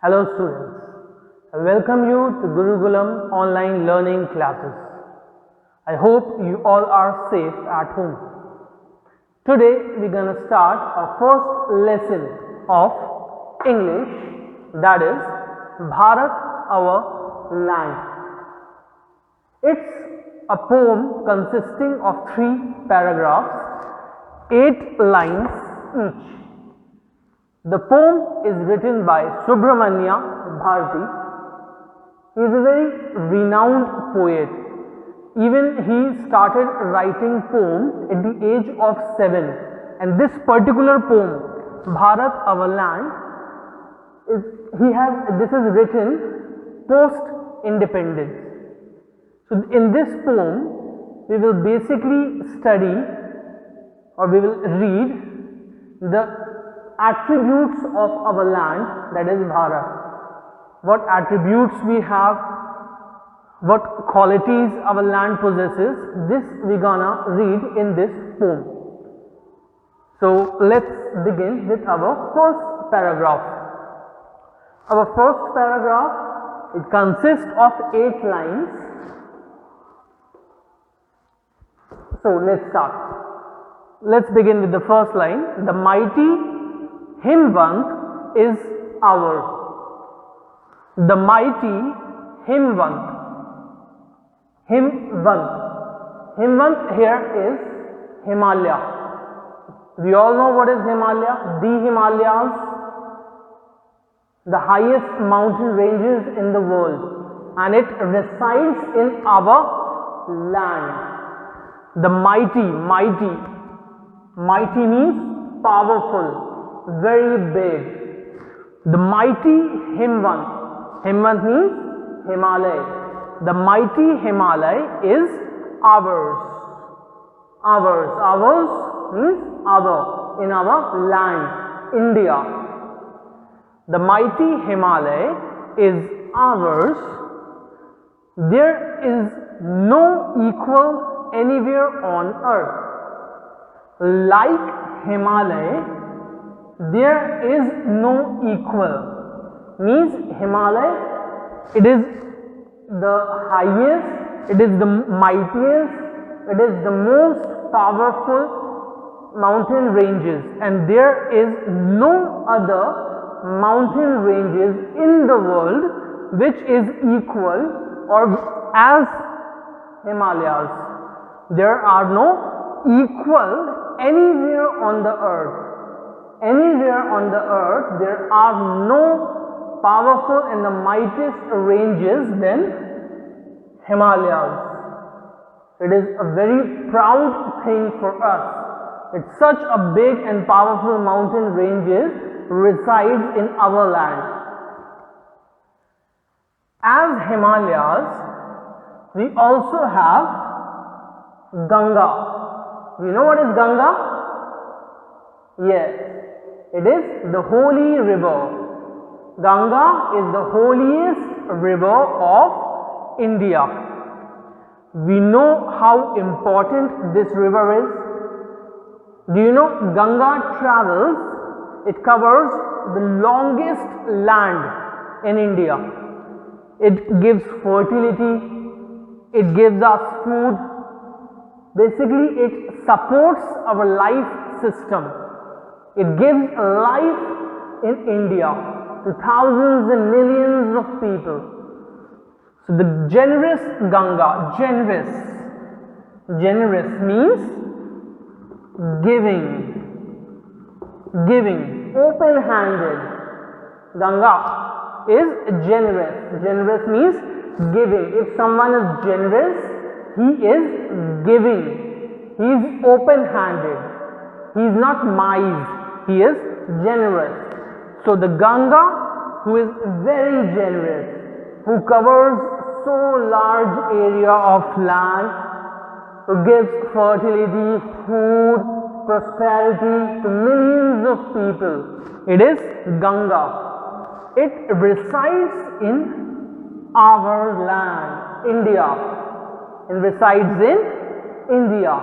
Hello students, I welcome you to Gurukulam online learning classes. I hope you all are safe at home. Today we are going to start our first lesson of English, that is Bharat, our land. It's a poem consisting of 3 paragraphs, 8 lines each. The poem is written by Subramanya Bharati. He is a very renowned poet. Even he started writing poems at the age of 7, and this particular poem, Bharat Our Land, this is written post independence. So in this poem we will basically study, or we will read the attributes of our land, that is Bharat. What attributes we have, what qualities our land possesses, this we gonna read in this poem. So let's begin with our first paragraph. Our first paragraph, it consists of 8 lines. So let's start. Let's begin with the first line. The mighty Himvant is ours. The mighty Himvant. Himvant here is Himalaya. We all know what is Himalaya. The Himalayas, the highest mountain ranges in the world, and it resides in our land. The mighty means powerful, very big. The mighty Himvant means Himalaya. The mighty Himalaya is ours. Ours means our, in our land, India. The mighty Himalaya is ours. There is no equal anywhere on earth. Like Himalaya, there is no equal. Means Himalaya, it is the highest, it is the mightiest, it is the most powerful mountain ranges, and there is no other mountain ranges in the world which is equal or as Himalayas. There are no equal anywhere on the earth. Anywhere on the earth there are no powerful and the mightiest ranges than Himalayas. It is a very proud thing for us. It's such a big and powerful mountain ranges resides in our land. As Himalayas, we also have Ganga. You know what is Ganga? Yes. It is the holy river. Ganga is the holiest river of India. We know how important this river is. Do you know Ganga travels, it covers the longest land in India. It gives fertility, it gives us food. Basically, it supports our life system. It gives life in India to thousands and millions of people. So the generous Ganga, generous means giving, open-handed. Ganga is generous. Generous means giving. If someone is generous, he is giving. He is open-handed. He is not mild. He is generous. So the Ganga, who is very generous, who covers so large area of land, who gives fertility, food, prosperity to millions of people, it is Ganga. It resides in our land, India. It resides in India.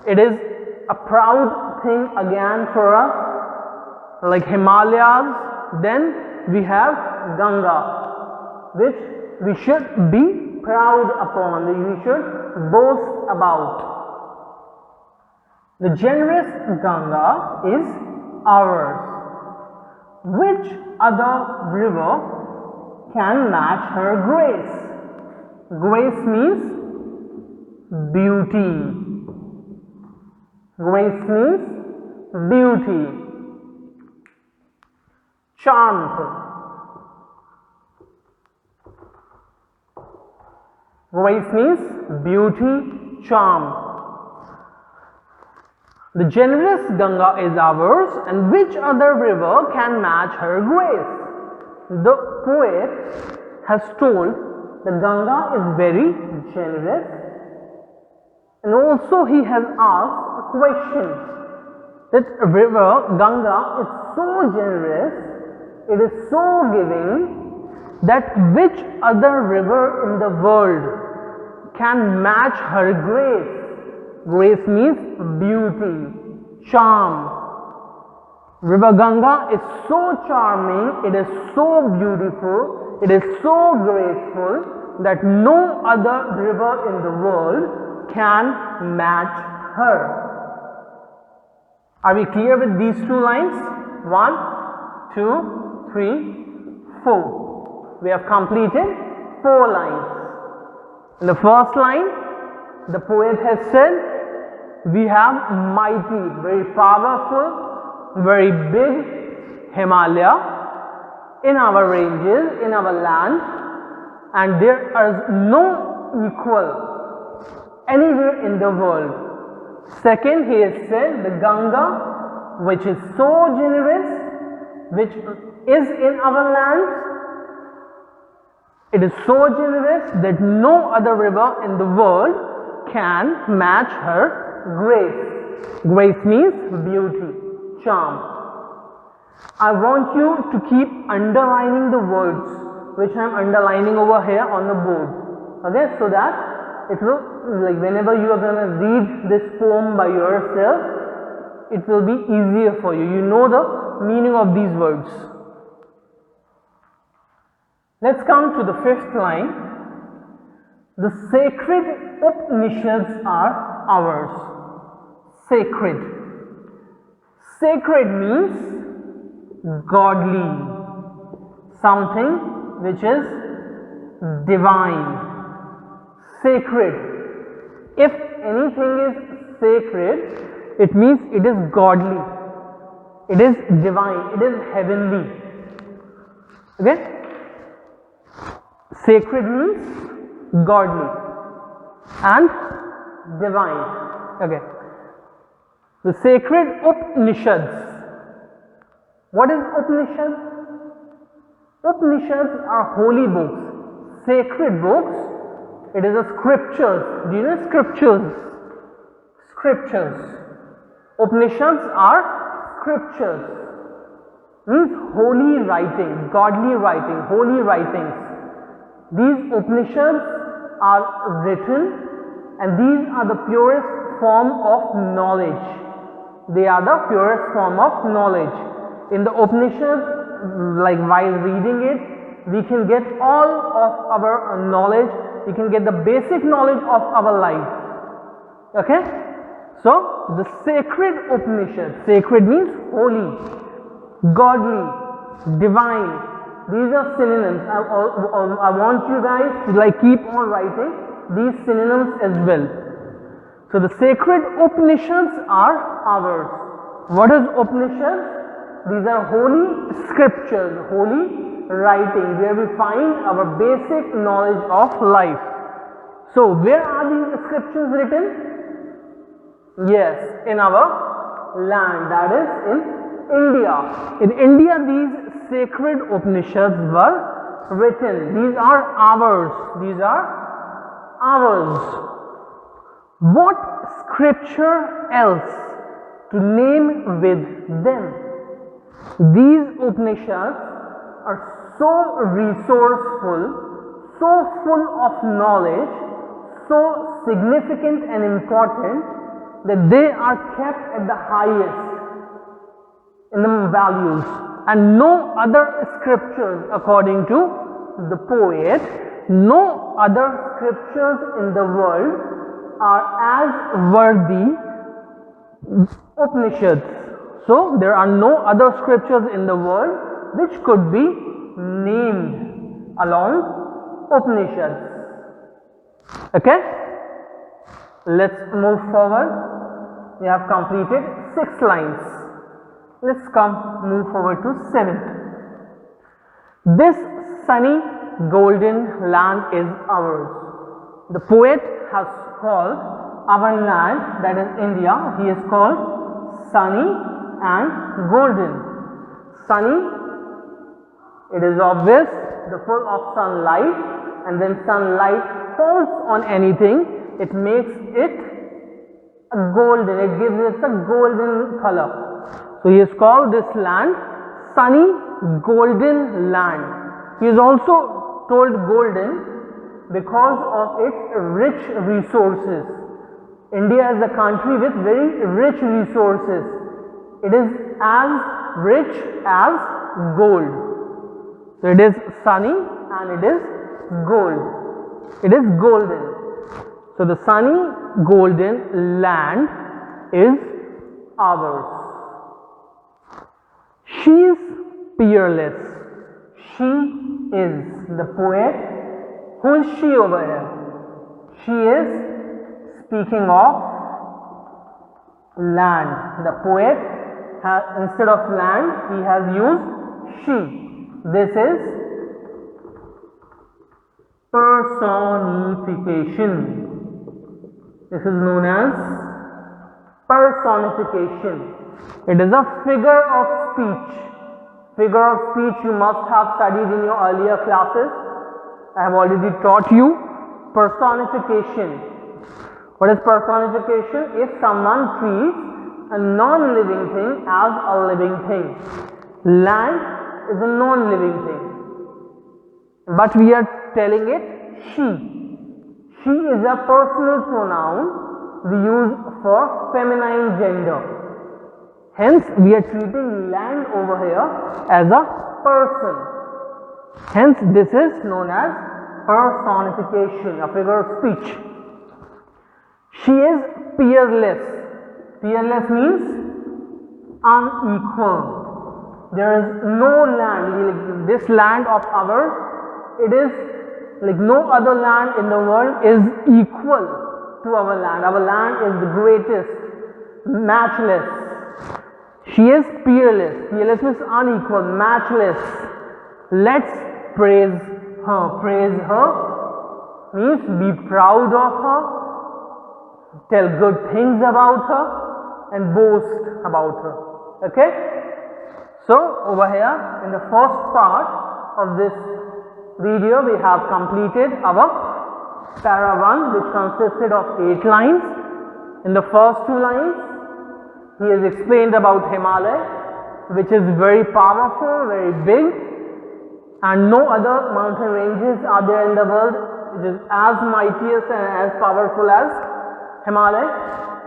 It is a proud thing again for us, like Himalayas, then we have Ganga, which we should be proud upon, we should boast about. The generous Ganga is ours. Which other river can match her grace? Grace means beauty. Grace means beauty. Charm. Grace means beauty, charm. The generous Ganga is ours, and which other river can match her grace? The poet has told that Ganga is very generous, and also he has asked a question that river Ganga is so generous, it is so giving, that which other river in the world can match her grace? Grace means beauty, charm. River Ganga is so charming, it is so beautiful, it is so graceful that no other river in the world can match her. Are we clear with these two lines? 1, 2, 3, 4. We have completed 4 lines. In the first line, the poet has said, we have mighty, very powerful, very big Himalaya in our ranges, in our land, and there is no equal anywhere in the world. Second, he has said the Ganga, which is so generous, which is in our land, it is so generous that no other river in the world can match her grace. Grace means beauty, charm. I want you to keep underlining the words which I am underlining over here on the board. Okay, so that it will, like whenever you are going to read this poem by yourself, it will be easier for you. You know the meaning of these words. Let's come to the 5th line. The sacred Upanishads are ours. Sacred. Sacred means godly, something which is divine. Sacred. If anything is sacred, it means it is godly, it is divine, it is heavenly. Okay? Sacred means godly and divine. Okay. The sacred Upanishads. What is Upanishad? Upanishads are holy books, sacred books. It is a scriptures. Do you know scriptures? Scriptures. Upanishads are scriptures. Means holy writing, godly writing, holy writings. These Upanishads are written, and these are the purest form of knowledge. They are the purest form of knowledge. In the Upanishads, like while reading it, we can get all of our knowledge, we can get the basic knowledge of our life. Okay? So, the sacred Upanishad, sacred means holy, godly, divine. These are synonyms. I want you guys to like keep on writing these synonyms as well. So the sacred Upanishads are ours. What is Upanishads? These are holy scriptures, holy writing, where we find our basic knowledge of life. So where are these scriptures written? Yes, in our land, that is in India. In India, these sacred Upanishads were written. These are ours. These are ours. What scripture else to name with them? These Upanishads are so resourceful, so full of knowledge, so significant and important that they are kept at the highest in the values. and no other scriptures, according to the poet, no other scriptures in the world are as worthy Upanishads. So there are no other scriptures in the world which could be named along Upanishads. Okay, let's move forward. We have completed 6 lines. Let's move forward to 7th. This sunny golden land is ours. The poet has called our land, that is India, he is called sunny and golden. Sunny, it is obvious, the full of sunlight, and when sunlight falls on anything, it makes it a golden, it gives it a golden color. So he has called this land sunny golden land. He is also told golden because of its rich resources. India is a country with very rich resources. It is as rich as gold. So it is sunny and it is gold. It is golden. So the sunny golden land is ours. She is peerless. She is the poet. Who is she over here? She is speaking of land. The poet has, instead of land, he has used she. This is personification. This is known as personification. It is a figure of speech. Figure of speech you must have studied in your earlier classes. I have already taught you personification. What is personification? If someone treats a non-living thing as a living thing. Land is a non-living thing, but we are telling it she. She is a personal pronoun we use for feminine gender. Hence, we are treating land over here as a person. Hence, this is known as personification, a figure of speech. She is peerless. Peerless means unequal. There is no land, this land of ours, it is like no other land in the world is equal to our land. Our land is the greatest, matchless. She is peerless. Peerless means unequal, matchless. Let's praise her. Praise her means be proud of her, tell good things about her, and boast about her. Okay? So, over here in the first part of this video, we have completed our para 1, which consisted of 8 lines. In the first 2 lines, he has explained about Himalaya, which is very powerful, very big, and no other mountain ranges are there in the world which is as mightiest and as powerful as Himalaya.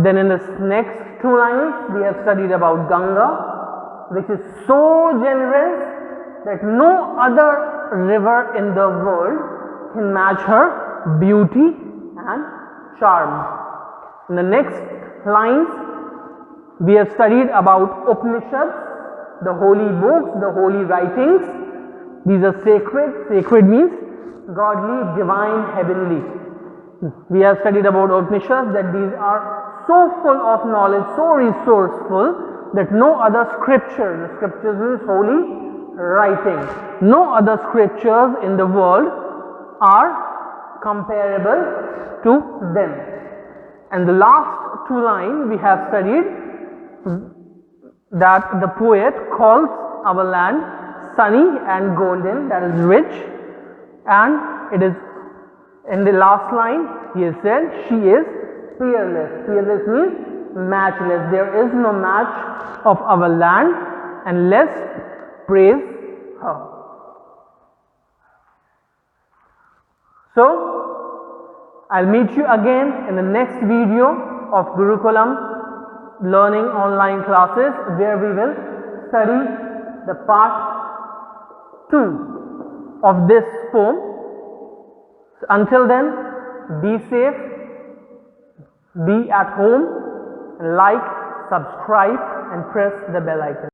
Then in the next 2 lines, we have studied about Ganga, which is so generous that no other river in the world can match her beauty and charm. In the next lines, we have studied about Upanishads, the holy books, the holy writings. These are sacred. Sacred means godly, divine, heavenly. We have studied about Upanishads, that these are so full of knowledge, so resourceful, that no other scripture, the scriptures means holy writing, no other scriptures in the world are comparable to them. And the last 2 lines we have studied that the poet calls our land sunny and golden, that is rich, and it is in the last line he has said she is peerless. Peerless means matchless. There is no match of our land, and let's praise her. So, I'll meet you again in the next video of Gurukulam Learning Online Classes, where we will study the part 2 of this poem. So until then, be safe, be at home, like, subscribe and press the bell icon.